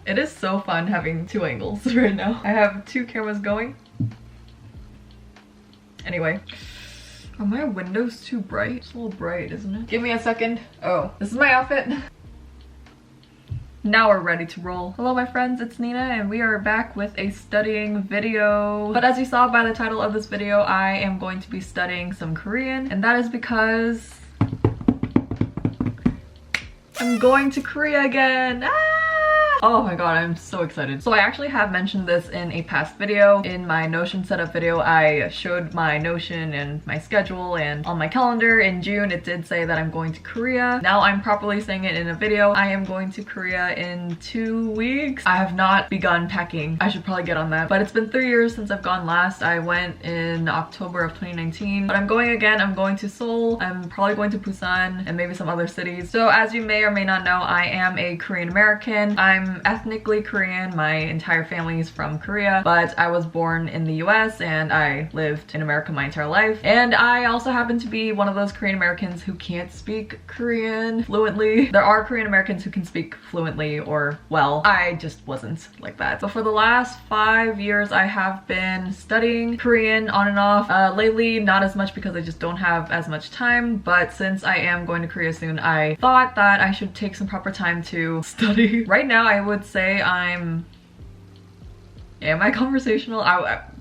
It is so fun having two angles right now. I have two cameras going. Anyway. Are my windows too bright? It's a little bright, isn't it? Give me a second. Oh, this is my outfit. Now we're ready to roll. Hello my friends, it's Nina and we are back with a studying video. But as you saw by the title of this video, I am going to be studying some Korean, and that is because I'm going to Korea again. Oh my god, I'm so excited. So I actually have mentioned this in a past video. In my Notion setup video, I showed my Notion and my schedule, and on my calendar in June it did say that I'm going to Korea. Now I'm properly saying it in a video. I am going to Korea in 2 weeks. I have not begun packing. I should probably get on that. But it's been 3 years since I've gone last. I went in October of 2019. But I'm going again. I'm going to Seoul. I'm probably going to Busan and maybe some other cities. So as you may or may not know, I am a Korean American. I'm ethnically Korean. My entire family is from Korea, but I was born in the US and I lived in America my entire life. And I also happen to be one of those Korean Americans who can't speak Korean fluently. There are Korean Americans who can speak fluently or well. I just wasn't like that. So for the last 5 years, I have been studying Korean on and off. Lately, not as much because I just don't have as much time, but since I am going to Korea soon, I thought that I should take some proper time to study. Right now, I would say am I conversational?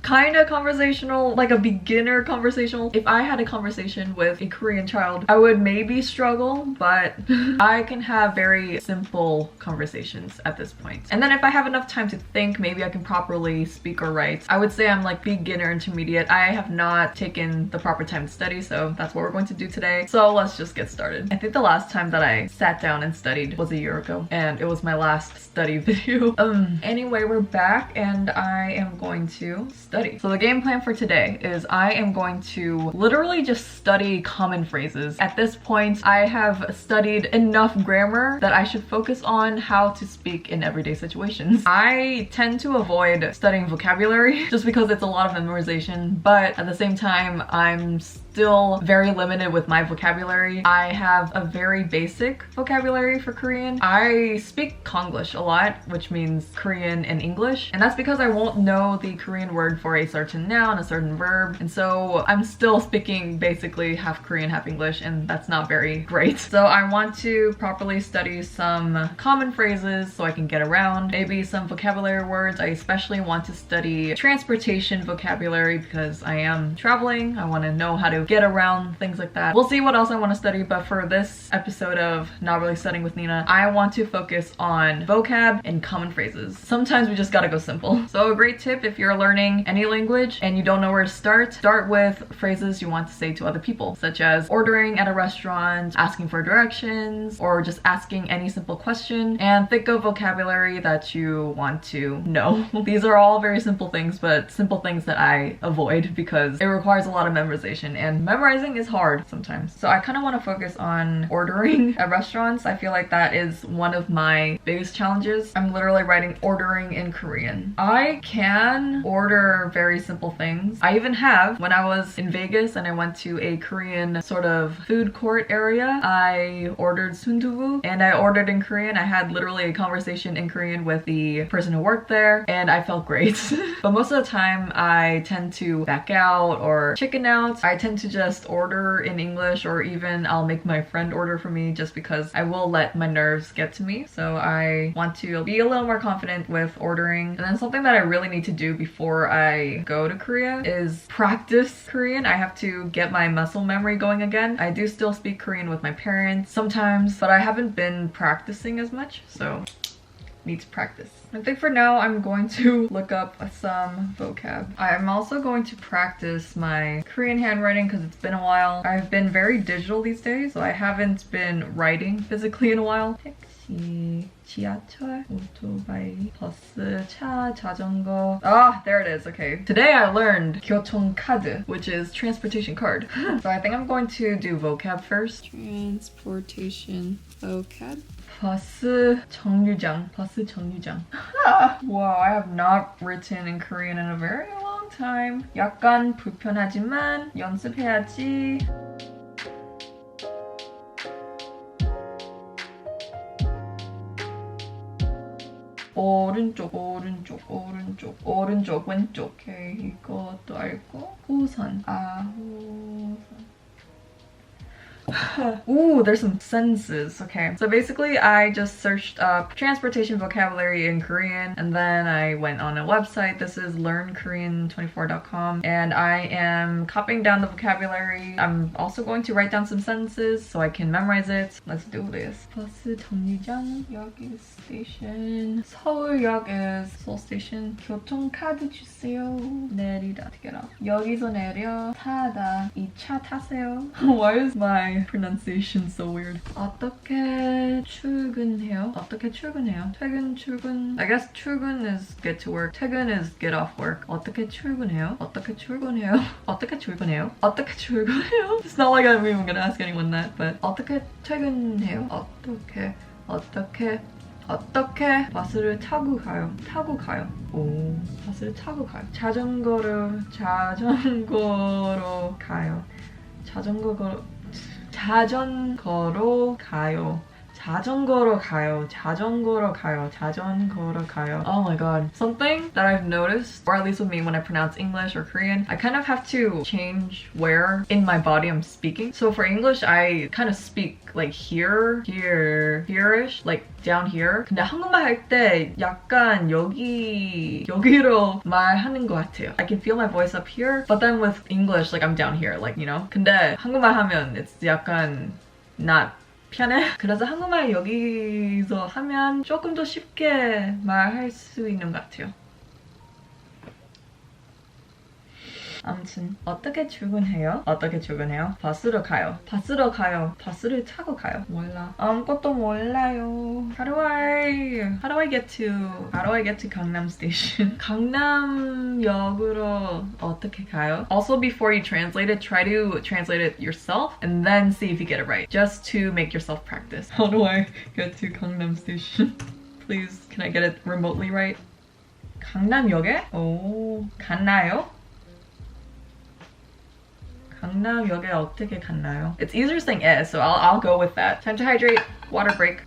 Kind of conversational, like a beginner conversational. If I had a conversation with a Korean child, I would maybe struggle, but I can have very simple conversations at this point. And then if I have enough time to think, maybe I can properly speak or write. I would say I'm like beginner intermediate. I have not taken the proper time to study, so that's what we're going to do today. So let's just get started. I think the last time that I sat down and studied was a year ago, and it was my last study video. Anyway, we're back and I am going to study. So the game plan for today is I am going to literally just study common phrases. At this point, I have studied enough grammar that I should focus on how to speak in everyday situations. I tend to avoid studying vocabulary just because it's a lot of memorization, but at the same time, I'm still very limited with my vocabulary. I have a very basic vocabulary for Korean. I speak Konglish a lot, which means Korean and English, and that's because I won't know the Korean word for a certain noun, a certain verb, and so I'm still speaking basically half Korean, half English, and that's not very great. So I want to properly study some common phrases so I can get around, maybe some vocabulary words. I especially want to study transportation vocabulary because I am traveling. I want to know how to get around, things like that. We'll see what else I want to study, but for this episode of Not Really Studying with Nina, I want to focus on vocab and common phrases. Sometimes we just gotta go simple. So a great tip if you're learning any language and you don't know where to start with phrases you want to say to other people, such as ordering at a restaurant, asking for directions, or just asking any simple question, and think of vocabulary that you want to know. These are all very simple things, but simple things that I avoid because it requires a lot of memorization, and memorizing is hard sometimes. So I kind of want to focus on ordering at restaurants. I feel like that is one of my biggest challenges. I'm literally writing ordering in Korean. I can order very simple things. I even have, when I was in Vegas and I went to a Korean sort of food court area, I ordered sundubu and I ordered in Korean. I had literally a conversation in Korean with the person who worked there and I felt great. But most of the time I tend to back out or chicken out. I tend to just order in English, or even I'll make my friend order for me just because I will let my nerves get to me. So I want to be a little more confident with ordering. And then something that I really need to do before I go to Korea is practice Korean. I have to get my muscle memory going again. I do still speak Korean with my parents sometimes, but I haven't been practicing as much, so need to practice. I think for now I'm going to look up some vocab. I'm also going to practice my Korean handwriting because it's been a while. I've been very digital these days, so I haven't been writing physically in a while. 택시, 지하철, 오토바이, 버스, 차, 자전거. Ah, there it is. Okay. Today I learned 교통카드, which is transportation card. So I think I'm going to do vocab first. Transportation vocab. 버스 정류장. 버스 정류장. Wow, I have not written in Korean in a very long time. 약간 불편하지만 연습해야지. 오른쪽 오른쪽 오른쪽 오른쪽 왼쪽. 오케이, 이것도 알고. 호선. 호선. Ooh, there's some sentences. Okay, so basically I just searched up transportation vocabulary in Korean, and then I went on a website. This is learnkorean24.com, and I am copying down the vocabulary. I'm also going to write down some sentences so I can memorize it. Let's do this. 버스 정류장, 역 is station. 서울역 is Seoul Station. 교통카드 주세요. 내리다, get off. 여기서 내려, 타다. 이 차 타세요. Why is my pronunciation so weird? 어떻게 출근해요? 어떻게 출근해요? 퇴근, 출근. I guess 출근 is get to work. 퇴근 is get off work. 어떻게 출근해요? 어떻게 출근해요? 어떻게 출근해요? 어떻게 출근해요? It's not like I'm even gonna ask anyone that, but 어떻게 퇴근해요? 어떻게 버스를 타고 가요? 타고 가요. 오, 버스를 타고 가요. 자전거로 가요. 자전거로 가요. Oh my god. Something that I've noticed, or at least with me when I pronounce English or Korean, I kind of have to change where in my body I'm speaking. So for English, I kind of speak like here-ish, like down here. 근데 한국말 할 때 약간 여기로 말하는 것 같아요. I can feel my voice up here, but then with English, like I'm down here, like, you know? 근데 한국말 하면 it's 약간 not 편해? 그래서 한국말 여기서 하면 조금 더 쉽게 말할 수 있는 것 같아요. 아무튼 어떻게 출근해요? 버스로 가요. 버스를 타고 가요. 몰라. 아무것도 몰라요. How do I get to Gangnam Station? 강남역으로 어떻게 가요? Also, before you translate it, try to translate it yourself and then see if you get it right, just to make yourself practice. How do I get to Gangnam Station? Please, can I get it remotely right? 강남역에? 오, 갔나요? 강남역에 어떻게 갔나요? It's easier saying is, so I'll go with that. Time to hydrate. Water break.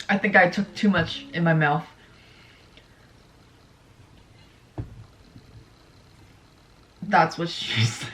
I think I took too much in my mouth. That's what she said.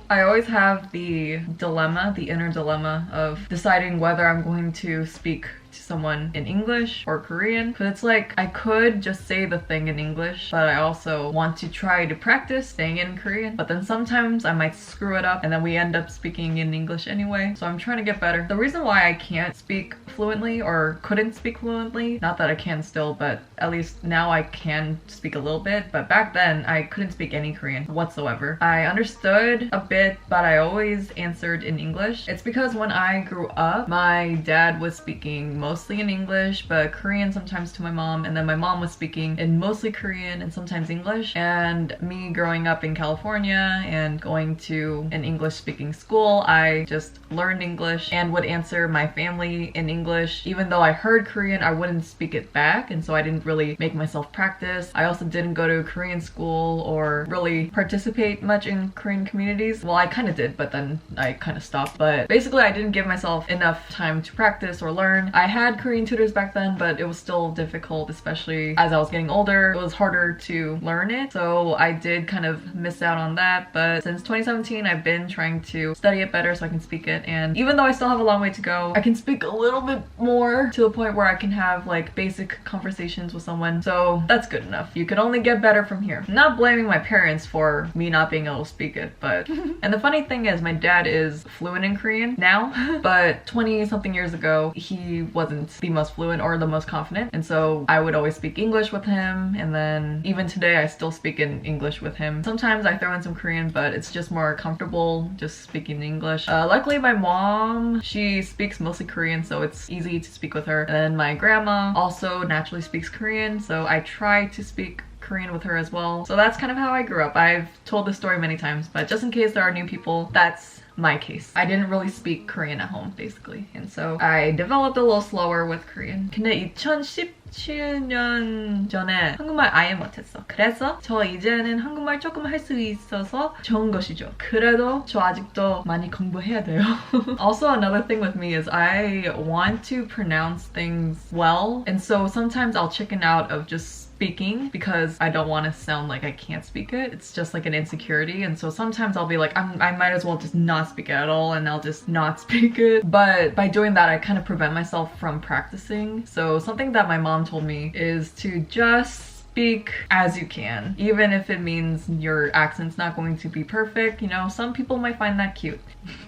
I always have the inner dilemma of deciding whether I'm going to speak to someone in English or Korean, because it's like I could just say the thing in English, but I also want to try to practice saying it in Korean, but then sometimes I might screw it up and then we end up speaking in English anyway, so I'm trying to get better. The reason why I can't speak fluently or couldn't speak fluently, not that I can still, but at least now I can speak a little bit, but back then I couldn't speak any Korean whatsoever. I understood a bit, but I always answered in English. It's because when I grew up, my dad was speaking mostly in English, but Korean sometimes to my mom, and then my mom was speaking in mostly Korean and sometimes English. And me growing up in California and going to an English-speaking school, I just learned English and would answer my family in English. Even though I heard Korean, I wouldn't speak it back, and so I didn't really make myself practice. I also didn't go to Korean school or really participate much in Korean communities. Well, I kind of did, but then I kind of stopped. But basically, I didn't give myself enough time to practice or learn. I had Korean tutors back then, but it was still difficult, especially as I was getting older. It was harder to learn it, so I did kind of miss out on that. But since 2017, I've been trying to study it better so I can speak it, and even though I still have a long way to go, I can speak a little bit more to the point where I can have like basic conversations with someone, so that's good enough. You can only get better from here. I'm not blaming my parents for me not being able to speak it, but and the funny thing is my dad is fluent in Korean now, but 20-something years ago, he wasn't the most fluent or the most confident, and so I would always speak English with him, and then even today I still speak in English with him. Sometimes I throw in some Korean, but it's just more comfortable just speaking English. Luckily my mom, she speaks mostly Korean, so it's easy to speak with her, and then my grandma also naturally speaks Korean, so I try to speak Korean with her as well. So that's kind of how I grew up. I've told this story many times, but just in case there are new people, that's my case. I didn't really speak Korean at home, basically, and so I developed a little slower with Korean. 근데 2010 7년 전에 한국말 아예 못했어. 그래서 저 이제는 한국말 조금 할 수 있어서 좋은 것이죠. 그래도 저 아직도 많이 공부해야 돼요. Also, another thing with me is I want to pronounce things well, and so sometimes I'll chicken out of just speaking because I don't want to sound like I can't speak it. It's just like an insecurity, and so sometimes I'll be like, I might as well just not speak it at all, and I'll just not speak it. But by doing that, I kind of prevent myself from practicing. So something that my mom told me is to just speak as you can, even if it means your accent's not going to be perfect. You know, some people might find that cute.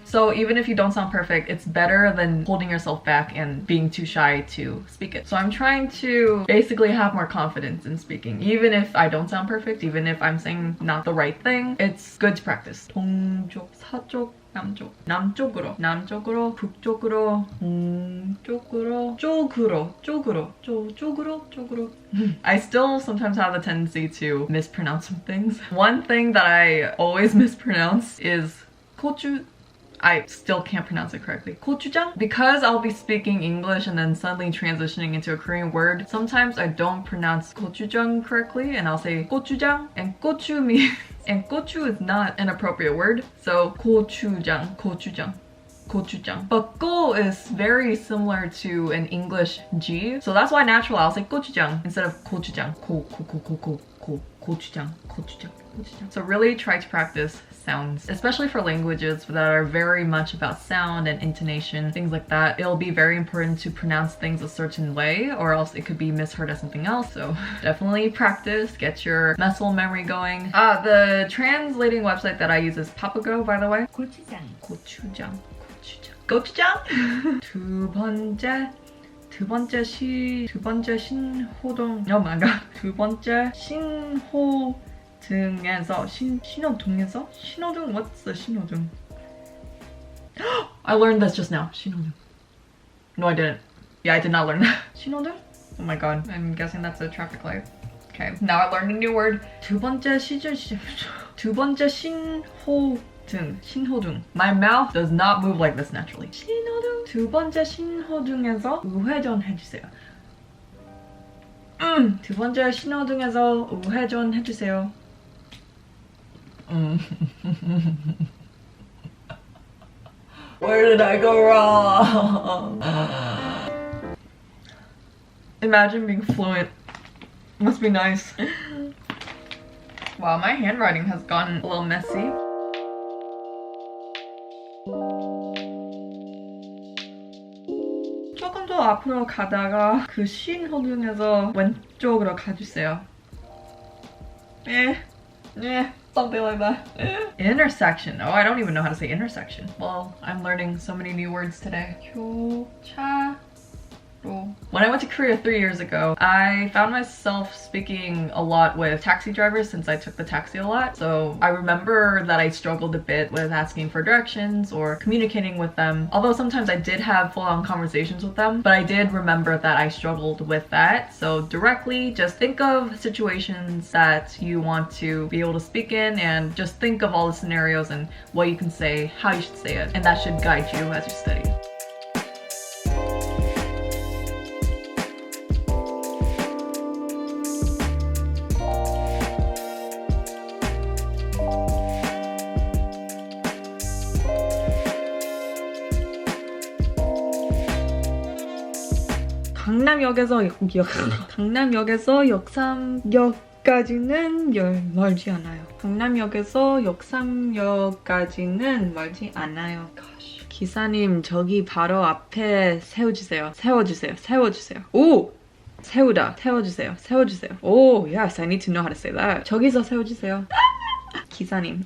So even if you don't sound perfect, it's better than holding yourself back and being too shy to speak it. So I'm trying to basically have more confidence in speaking. Even if I don't sound perfect, even if I'm saying not the right thing, it's good to practice. 동쪽, 서쪽, 남쪽, 남쪽으로, 남쪽으로, 북쪽으로, 쪽으로, 쪽으로, 쪽으로, 쪽으로. I still sometimes have a tendency to mispronounce some things. One thing that I always mispronounce is 고추. I still can't pronounce it correctly. 고추장? Because I'll be speaking English and then suddenly transitioning into a Korean word, sometimes I don't pronounce gochujang correctly and I'll say gochujang, and gochu means, and gochu is not an appropriate word, so gochujang, gochujang. Gochujang. But go is very similar to an English G, so that's why naturally I'll say gochujang instead of gochujang. Gochujang, gochujang. So really try to practice sounds, especially for languages that are very much about sound and intonation, things like that. It'll be very important to pronounce things a certain way or else it could be misheard as something else. So definitely practice, get your muscle memory going. The translating website that I use is Papago, by the way. 고추장. 고추장? 두 번째 신호등. Oh my god. 두 번째 신호등에서 신호등? What's the 신호등? I learned this just now. 신호등. No, I didn't. Yeah, I did not learn that. 신호등? Oh my god. I'm guessing that's a traffic light. Okay, now I learned a new word. 두 번째 신호등. My mouth does not move like this naturally. 신호등. 두 번째 신호등에서 우회전 해주세요. 두 번째 신호등에서 우회전 해주세요. Where did I go wrong? Imagine being fluent. Must be nice. Wow, my handwriting has gotten a little messy. 조금 더 앞으로 가다가 그 신호등에서 왼쪽으로 가주세요. Something like that. Intersection. Oh, I don't even know how to say intersection. Well, I'm learning so many new words today. 교차로. When I went to Korea 3 years ago, I found myself speaking a lot with taxi drivers since I took the taxi a lot. So I remember that I struggled a bit with asking for directions or communicating with them. Although sometimes I did have full-on conversations with them, but I did remember that I struggled with that. So directly, just think of situations that you want to be able to speak in and just think of all the scenarios and what you can say, how you should say it. And that should guide you as you study. 강남역에서 역삼역까지는 멀지 않아요. 강남역에서 역삼역까지는 멀지 않아요. Gosh. 기사님, 저기 바로 앞에 세워주세요. 오! 세우다. 세워주세요. Oh, yes, I need to know how to say that. 저기서 세워주세요. 기사님.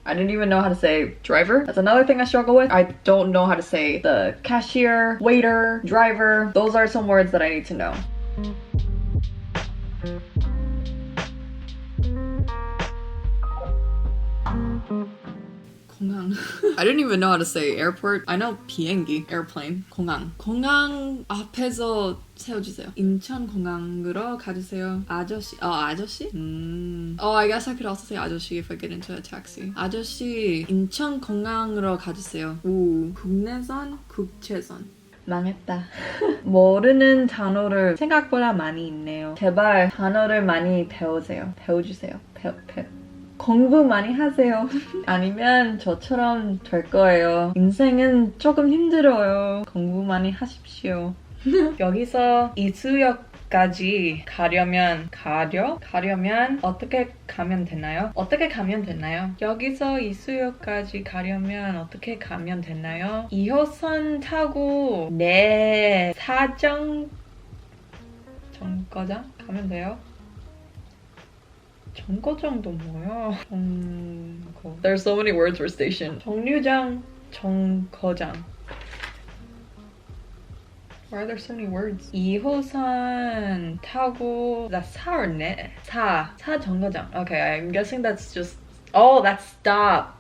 I didn't even know how to say driver. That's another thing I struggle with. I don't know how to say the cashier, waiter, driver. Those are some words that I need to know. 공항. I didn't even know how to say airport. I know 비행기, airplane, 공항. 공항 앞에서 세워주세요. 인천공항으로 가주세요. 아저씨. 아저씨? Oh, I guess I could also say 아저씨 if I get into a taxi. 아저씨, 인천공항으로 가주세요. 오, 국내선, 국제선. 망했다. 모르는 단어를 생각보다 많이 있네요. 제발 단어를 많이 배우세요. 배워주세요. 공부 많이 하세요. 아니면 저처럼 될 거예요. 인생은 조금 힘들어요. 공부 많이 하십시오. 여기서 이수역까지 가려면 어떻게 가면 되나요? 여기서 이수역까지 가려면 어떻게 가면 되나요? 2호선 타고 정거장 가면 돼요. 정거장도 뭐야? There's so many words for station. 정류장, 정거장. Why are there so many words? 2호선 타고 사 or 네? 사 정거장. Okay, I'm guessing that's just that's stop.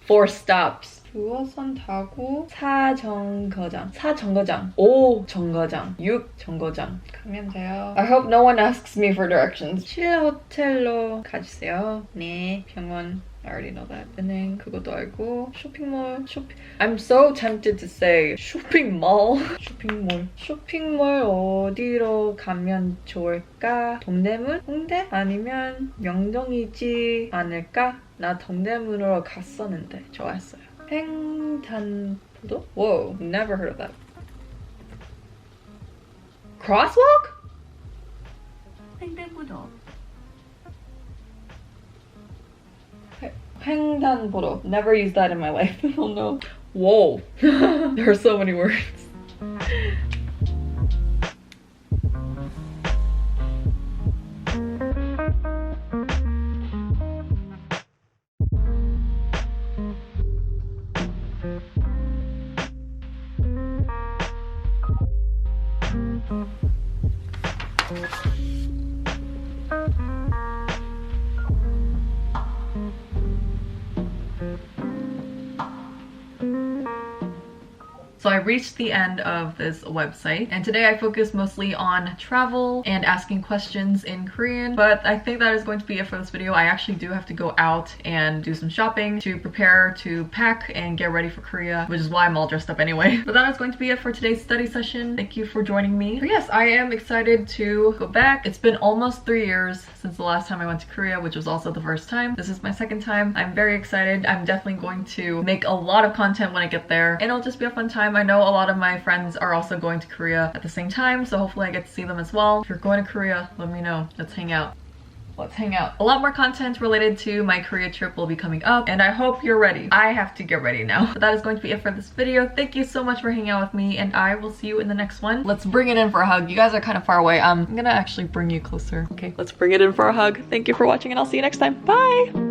4 stops. 9호선 타고 4정거장, 5정거장, 6정거장 가면 돼요. I hope no one asks me for directions. 7호텔로 가주세요. 네, 병원. I already know that. 은행 그것도 알고 쇼핑몰. I'm so tempted to say 쇼핑몰. 쇼핑몰 어디로 가면 좋을까? 동대문? 홍대? 아니면 명동이지 않을까? 나 동대문으로 갔었는데 좋았어요. 횡단보도? Whoa, never heard of that. Crosswalk? 횡단보도. 횡단보도. Never used that in my life. Oh no. Whoa. There are so many words. So I reached the end of this website, and today I focused mostly on travel and asking questions in Korean, but I think that is going to be it for this video. I actually do have to go out and do some shopping to prepare to pack and get ready for Korea, which is why I'm all dressed up anyway. But that is going to be it for today's study session. Thank you for joining me. But yes, I am excited to go back. It's been almost 3 years since the last time I went to Korea, which was also the first time. This is my second time. I'm very excited. I'm definitely going to make a lot of content when I get there, and it'll just be a fun time. I know a lot of my friends are also going to Korea at the same time, so hopefully I get to see them as well. If you're going to Korea, let me know. Let's hang out. A lot more content related to my Korea trip will be coming up, and I hope you're ready. I have to get ready now. But that is going to be it for this video. Thank you so much for hanging out with me, and I will see you in the next one. Let's bring it in for a hug. You guys are kind of far away. I'm gonna actually bring you closer. Okay, let's bring it in for a hug. Thank you for watching, and I'll see you next time. Bye!